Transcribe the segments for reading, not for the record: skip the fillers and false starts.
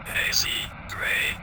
HazyGray.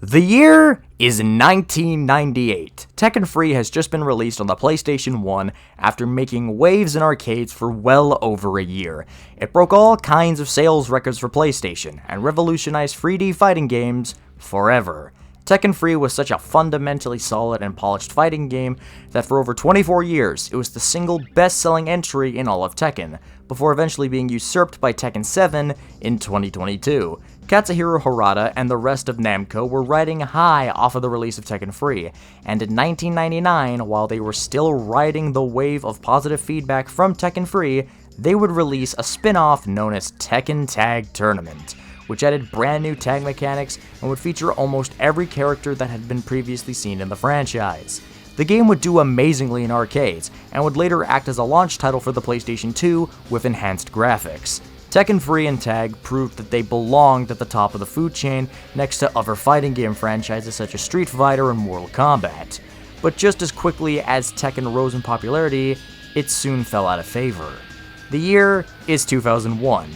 The year is 1998. Tekken 3 has just been released on the PlayStation 1 after making waves in arcades for well over a year. It broke all kinds of sales records for PlayStation and revolutionized 3D fighting games forever. Tekken 3 was such a fundamentally solid and polished fighting game that for over 24 years, it was the single best-selling entry in all of Tekken, before eventually being usurped by Tekken 7 in 2022. Katsuhiro Harada and the rest of Namco were riding high off of the release of Tekken 3, and in 1999, while they were still riding the wave of positive feedback from Tekken 3, they would release a spin-off known as Tekken Tag Tournament, which added brand new tag mechanics and would feature almost every character that had been previously seen in the franchise. The game would do amazingly in arcades, and would later act as a launch title for the PlayStation 2 with enhanced graphics. Tekken 3 and Tag proved that they belonged at the top of the food chain next to other fighting game franchises such as Street Fighter and Mortal Kombat. But just as quickly as Tekken rose in popularity, it soon fell out of favor. The year is 2001.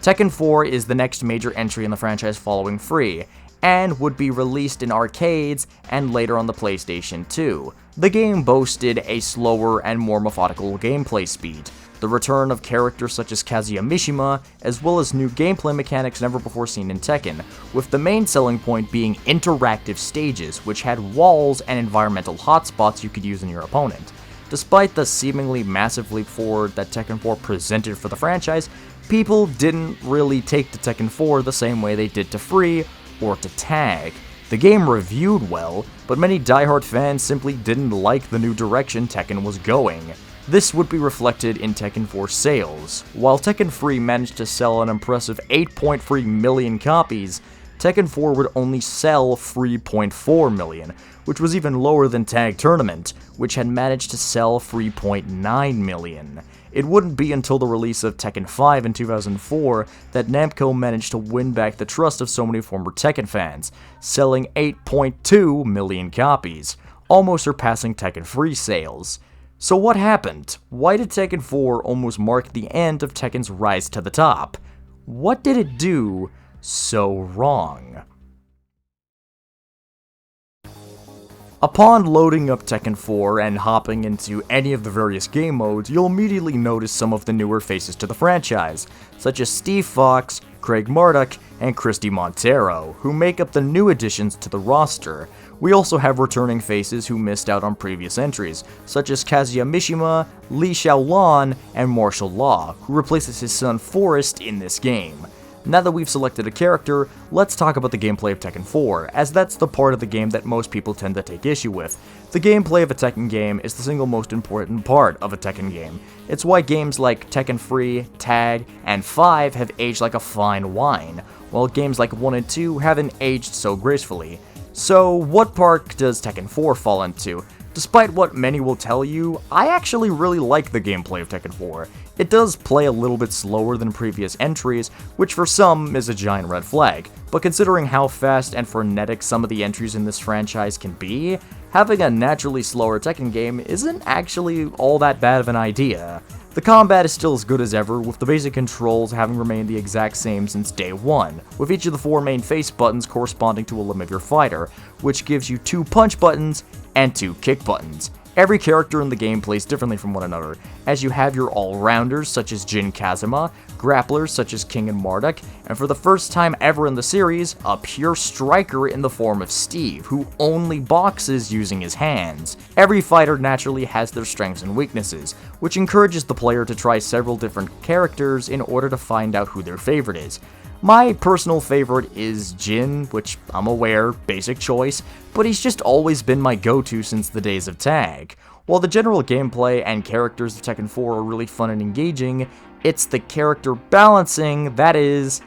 Tekken 4 is the next major entry in the franchise following 3, and would be released in arcades and later on the PlayStation 2. The game boasted a slower and more methodical gameplay speed, the return of characters such as Kazuya Mishima, as well as new gameplay mechanics never before seen in Tekken, with the main selling point being interactive stages, which had walls and environmental hotspots you could use on your opponent. Despite the seemingly massive leap forward that Tekken 4 presented for the franchise, people didn't really take to Tekken 4 the same way they did to 3 or to Tag. The game reviewed well, but many diehard fans simply didn't like the new direction Tekken was going. This would be reflected in Tekken 4's sales. While Tekken 3 managed to sell an impressive 8.3 million copies, Tekken 4 would only sell 3.4 million, which was even lower than Tag Tournament, which had managed to sell 3.9 million. It wouldn't be until the release of Tekken 5 in 2004 that Namco managed to win back the trust of so many former Tekken fans, selling 8.2 million copies, almost surpassing Tekken 3 sales. So what happened? Why did Tekken 4 almost mark the end of Tekken's rise to the top? What did it do so wrong? Upon loading up Tekken 4 and hopping into any of the various game modes, you'll immediately notice some of the newer faces to the franchise, such as Steve Fox, Craig Marduk, and Christy Montero, who make up the new additions to the roster. We also have returning faces who missed out on previous entries, such as Kazuya Mishima, Li Xiaolon, and Martial Law, who replaces his son Forrest in this game. Now that we've selected a character, let's talk about the gameplay of Tekken 4, as that's the part of the game that most people tend to take issue with. The gameplay of a Tekken game is the single most important part of a Tekken game. It's why games like Tekken 3, Tag, and 5 have aged like a fine wine, while games like 1 and 2 haven't aged so gracefully. So what part does Tekken 4 fall into? Despite what many will tell you, I actually really like the gameplay of Tekken 4. It does play a little bit slower than previous entries, which for some is a giant red flag, but considering how fast and frenetic some of the entries in this franchise can be, having a naturally slower Tekken game isn't actually all that bad of an idea. The combat is still as good as ever, with the basic controls having remained the exact same since day one, with each of the 4 main face buttons corresponding to a limb of your fighter, which gives you 2 punch buttons and 2 kick buttons. Every character in the game plays differently from one another, as you have your all-rounders such as Jin Kazuma, grapplers such as King and Marduk, and for the first time ever in the series, a pure striker in the form of Steve, who only boxes using his hands. Every fighter naturally has their strengths and weaknesses, which encourages the player to try several different characters in order to find out who their favorite is. My personal favorite is Jin, which I'm aware, basic choice, but he's just always been my go-to since the days of Tag. While the general gameplay and characters of Tekken 4 are really fun and engaging, it's the character balancing that is,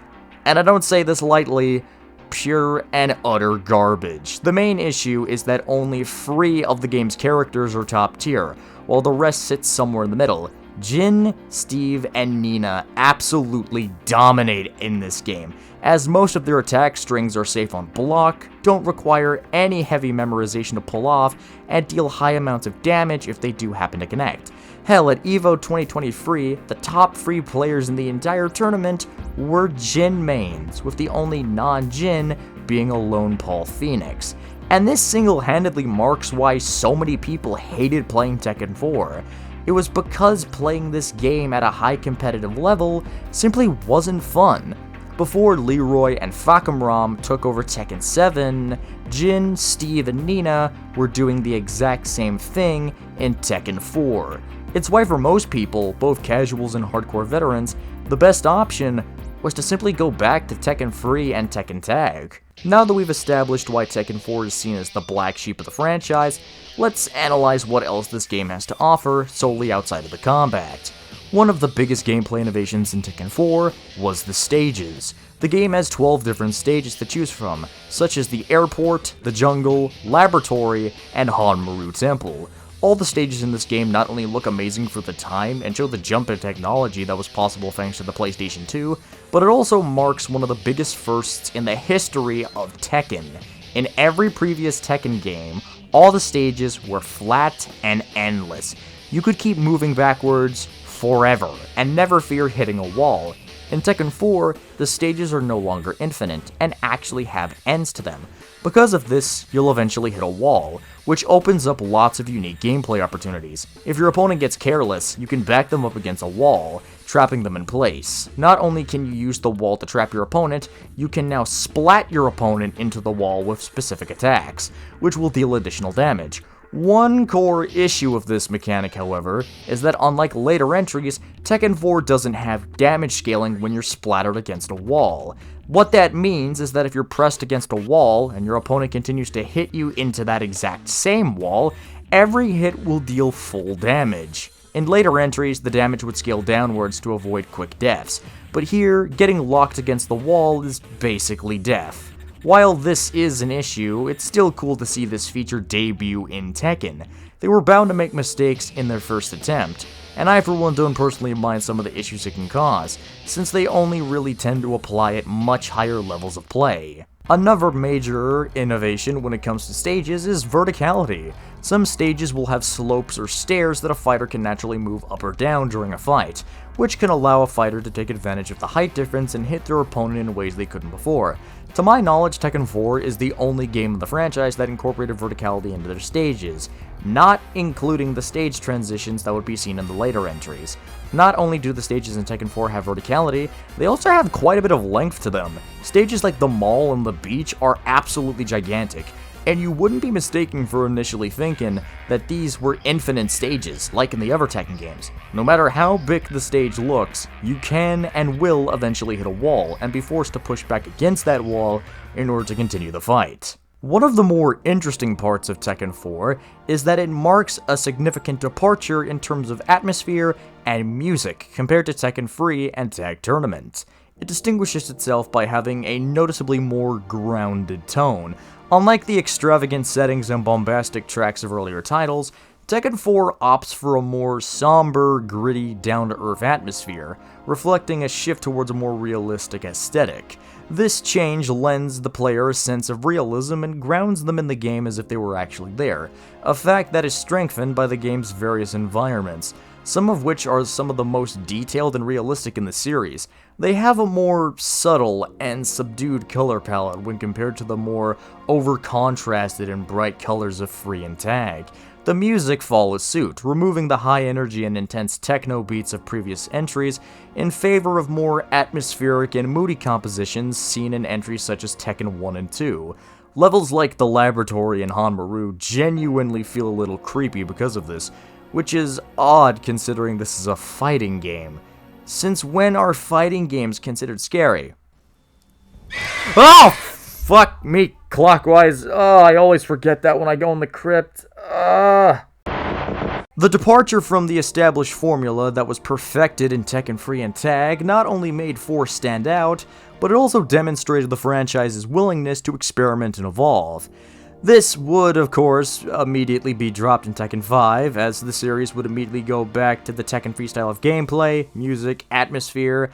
and I don't say this lightly, pure and utter garbage. The main issue is that only 3 of the game's characters are top tier, while the rest sits somewhere in the middle. Jin, Steve, and Nina absolutely dominate in this game, as most of their attack strings are safe on block, don't require any heavy memorization to pull off, and deal high amounts of damage if they do happen to connect. Hell, at EVO 2023, the top 3 players in the entire tournament were Jin mains, with the only non-Jin being a lone Paul Phoenix. And this single-handedly marks why so many people hated playing Tekken 4. It was because playing this game at a high competitive level simply wasn't fun. Before Leroy and Fakamram took over Tekken 7, Jin, Steve, and Nina were doing the exact same thing in Tekken 4. It's why for most people, both casuals and hardcore veterans, the best option was to simply go back to Tekken Free and Tekken Tag. Now that we've established why Tekken 4 is seen as the black sheep of the franchise, let's analyze what else this game has to offer solely outside of the combat. One of the biggest gameplay innovations in Tekken 4 was the stages. The game has 12 different stages to choose from, such as the airport, the jungle, laboratory, and Hanmaru Temple. All the stages in this game not only look amazing for the time and show the jump in technology that was possible thanks to the PlayStation 2, but it also marks one of the biggest firsts in the history of Tekken. In every previous Tekken game, all the stages were flat and endless. You could keep moving backwards forever and never fear hitting a wall. In Tekken 4, the stages are no longer infinite and actually have ends to them. Because of this, you'll eventually hit a wall, which opens up lots of unique gameplay opportunities. If your opponent gets careless, you can back them up against a wall, trapping them in place. Not only can you use the wall to trap your opponent, you can now splat your opponent into the wall with specific attacks, which will deal additional damage. One core issue of this mechanic, however, is that unlike later entries, Tekken 4 doesn't have damage scaling when you're splattered against a wall. What that means is that if you're pressed against a wall and your opponent continues to hit you into that exact same wall, every hit will deal full damage. In later entries, the damage would scale downwards to avoid quick deaths, but here, getting locked against the wall is basically death. While this is an issue, it's still cool to see this feature debut in Tekken. They were bound to make mistakes in their first attempt, and I for one don't personally mind some of the issues it can cause, since they only really tend to apply at much higher levels of play. Another major innovation when it comes to stages is verticality. Some stages will have slopes or stairs that a fighter can naturally move up or down during a fight, which can allow a fighter to take advantage of the height difference and hit their opponent in ways they couldn't before. To my knowledge, Tekken 4 is the only game in the franchise that incorporated verticality into their stages, not including the stage transitions that would be seen in the later entries. Not only do the stages in Tekken 4 have verticality, they also have quite a bit of length to them. Stages like the mall and the beach are absolutely gigantic, and you wouldn't be mistaken for initially thinking that these were infinite stages, like in the other Tekken games. No matter how big the stage looks, you can and will eventually hit a wall and be forced to push back against that wall in order to continue the fight. One of the more interesting parts of Tekken 4 is that it marks a significant departure in terms of atmosphere and music compared to Tekken Free and Tag Tournament. It distinguishes itself by having a noticeably more grounded tone. Unlike the extravagant settings and bombastic tracks of earlier titles, Tekken 4 opts for a more somber, gritty, down-to-earth atmosphere, reflecting a shift towards a more realistic aesthetic. This change lends the player a sense of realism and grounds them in the game as if they were actually there, a fact that is strengthened by the game's various environments, some of which are some of the most detailed and realistic in the series. They have a more subtle and subdued color palette when compared to the more over-contrasted and bright colors of Free and Tag. The music follows suit, removing the high energy and intense techno beats of previous entries in favor of more atmospheric and moody compositions seen in entries such as Tekken 1 and 2. Levels like the laboratory and Hanmaru genuinely feel a little creepy because of this, which is odd considering this is a fighting game. Since when are fighting games considered scary? Oh! Fuck me clockwise. Oh, I always forget that when I go in the crypt. The departure from the established formula that was perfected in Tekken Free and Tag not only made 4 stand out, but it also demonstrated the franchise's willingness to experiment and evolve. This would, of course, immediately be dropped in Tekken 5, as the series would immediately go back to the Tekken Free style of gameplay, music, atmosphere,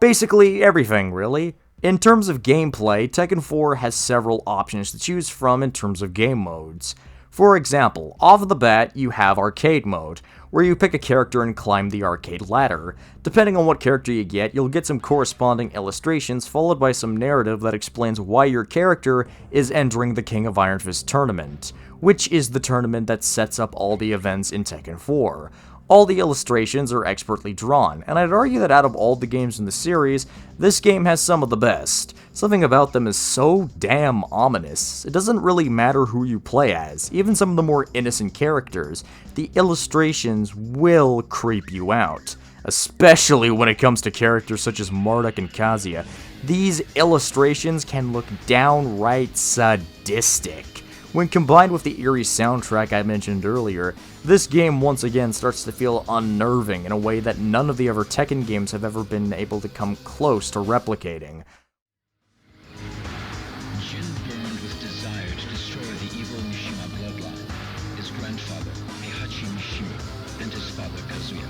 basically everything, really. In terms of gameplay, Tekken 4 has several options to choose from in terms of game modes. For example, off the bat, you have Arcade Mode, where you pick a character and climb the arcade ladder. Depending on what character you get, you'll get some corresponding illustrations followed by some narrative that explains why your character is entering the King of Iron Fist tournament, which is the tournament that sets up all the events in Tekken 4. All the illustrations are expertly drawn, and I'd argue that out of all the games in the series, this game has some of the best. Something about them is so damn ominous. It doesn't really matter who you play as, even some of the more innocent characters, the illustrations will creep you out. Especially when it comes to characters such as Marduk and Kazuya. These illustrations can look downright sadistic. When combined with the eerie soundtrack I mentioned earlier, this game once again starts to feel unnerving in a way that none of the other Tekken games have ever been able to come close to replicating. Jin burned with desire to destroy the evil Mishima bloodline, his grandfather, Heihachi Mishima, and his father, Kazuya.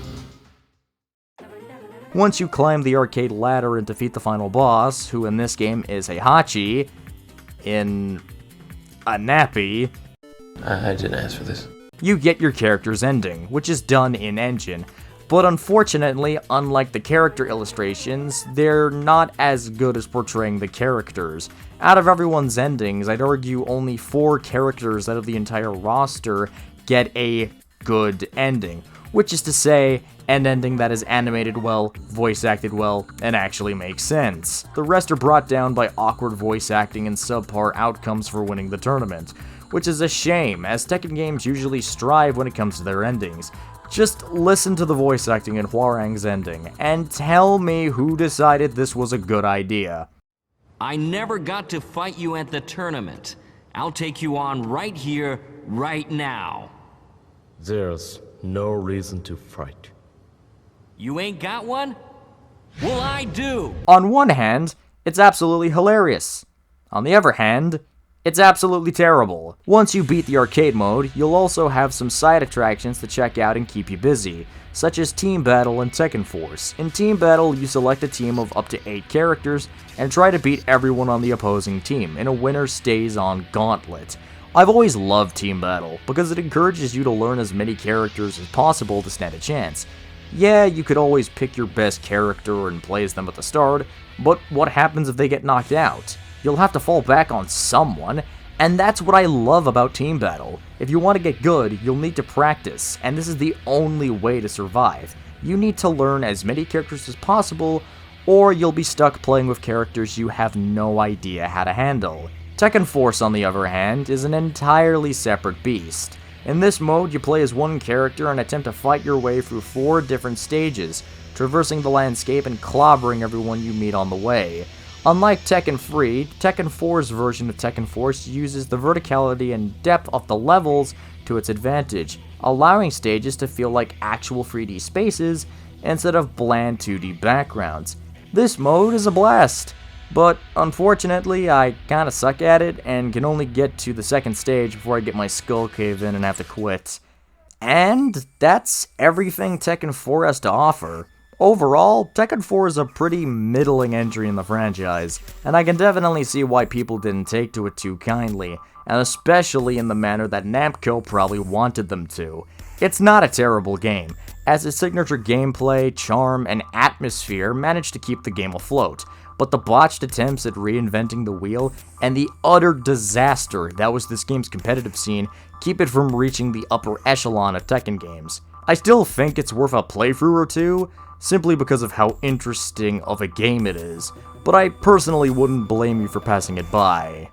Once you climb the arcade ladder and defeat the final boss, who in this game is Heihachi, in a nappy, I didn't ask for this. You get your character's ending, which is done in-engine. But unfortunately, unlike the character illustrations, they're not as good as portraying the characters. Out of everyone's endings, I'd argue only 4 characters out of the entire roster get a good ending. Which is to say, an ending that is animated well, voice acted well, and actually makes sense. The rest are brought down by awkward voice acting and subpar outcomes for winning the tournament, which is a shame, as Tekken games usually strive when it comes to their endings. Just listen to the voice acting in Hwoarang's ending, and tell me who decided this was a good idea. I never got to fight you at the tournament. I'll take you on right here, right now. There's no reason to fight. You ain't got one? Well, I do! On one hand, it's absolutely hilarious. On the other hand, it's absolutely terrible. Once you beat the arcade mode, you'll also have some side attractions to check out and keep you busy, such as Team Battle and Tekken Force. In Team Battle, you select a team of up to 8 characters and try to beat everyone on the opposing team in a winner-stays-on gauntlet. I've always loved Team Battle, because it encourages you to learn as many characters as possible to stand a chance. Yeah, you could always pick your best character and play as them at the start, but what happens if they get knocked out? You'll have to fall back on someone, and that's what I love about Team Battle. If you want to get good, you'll need to practice, and this is the only way to survive. You need to learn as many characters as possible, or you'll be stuck playing with characters you have no idea how to handle. Tekken Force, on the other hand, is an entirely separate beast. In this mode, you play as one character and attempt to fight your way through 4 different stages, traversing the landscape and clobbering everyone you meet on the way. Unlike Tekken 3, Tekken 4's version of Tekken Force uses the verticality and depth of the levels to its advantage, allowing stages to feel like actual 3D spaces instead of bland 2D backgrounds. This mode is a blast, but unfortunately I kinda suck at it and can only get to the second stage before I get my skull cave in and have to quit. And that's everything Tekken 4 has to offer. Overall, Tekken 4 is a pretty middling entry in the franchise, and I can definitely see why people didn't take to it too kindly, and especially in the manner that Namco probably wanted them to. It's not a terrible game, as its signature gameplay, charm, and atmosphere managed to keep the game afloat, but the botched attempts at reinventing the wheel and the utter disaster that was this game's competitive scene keep it from reaching the upper echelon of Tekken games. I still think it's worth a playthrough or two, simply because of how interesting of a game it is, but I personally wouldn't blame you for passing it by.